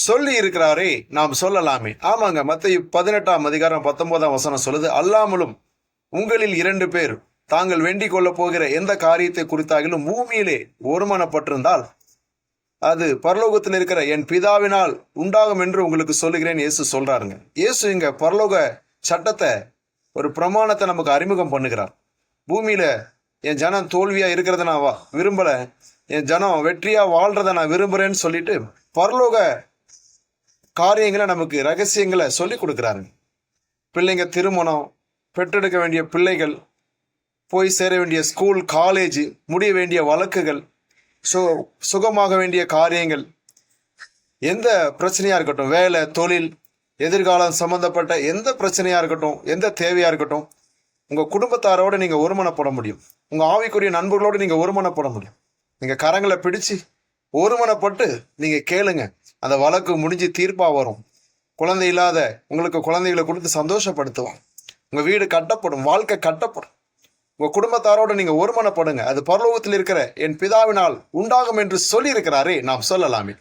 சொல்லி இருக்கிறாரே நாம் சொல்லலாமே. ஆமாங்க, மத்தேயு 18:19 சொல்லுது, அல்லாமலும் உங்களில் 2 பேர் தாங்கள் வேண்டிக் கொள்ள போகிற எந்த காரியத்தை குறித்தாகிலும் பூமியிலே ஒருமனப்பட்டிருந்தால் அது பரலோகத்தில் இருக்கிற என் பிதாவினால் உண்டாகும் என்று உங்களுக்கு சொல்லுகிறேன் இயேசு சொல்றாருங்க. இயேசு இங்க பரலோக சட்டத்தை, ஒரு பிரமாணத்தை நமக்கு அறிமுகம் பண்ணுகிறார். பூமியில என் ஜனம் தோல்வியா இருக்கிறத நான் விரும்பல, என் ஜனம் வெற்றியா வாழ்றத நான் விரும்புறேன்னு சொல்லிட்டு பரலோக காரியங்களை நமக்கு ரகசியங்களை சொல்லி கொடுக்குறாருங்க. பிள்ளைங்க திருமணம், பெற்றெடுக்க வேண்டிய பிள்ளைகள், போய் சேர வேண்டிய ஸ்கூல் காலேஜ், முடிய வேண்டிய வழக்குகள், சுகமாக வேண்டிய காரியங்கள், எந்த பிரச்சனையா இருக்கட்டும், வேலை, தொழில், எதிர்காலம் சம்பந்தப்பட்ட எந்த பிரச்சனையா இருக்கட்டும், எந்த தேவையா இருக்கட்டும், உங்க குடும்பத்தாரோட நீங்க ஒருமனப்பட முடியும். உங்க ஆவிக்குரிய நண்பர்களோடு நீங்க ஒருமனப்பட முடியும். நீங்க கரங்களை பிடிச்சு ஒருமனப்பட்டு நீங்க கேளுங்க, அந்த வழக்கு முடிஞ்சு தீர்ப்பா வரும். குழந்தை இல்லாத உங்களுக்கு குழந்தைகளை கொடுத்து சந்தோஷப்படுத்துவோம். உங்க வீடு கட்டப்படும், வாழ்க்கை கட்டப்படும். உங்க குடும்பத்தாரோட நீங்க ஒருமனப்படுங்க, அது பரலோகத்தில் இருக்கிற என் பிதாவினால் உண்டாகும் என்று சொல்லி இருக்கிறாரே நாம் சொல்லலாமே.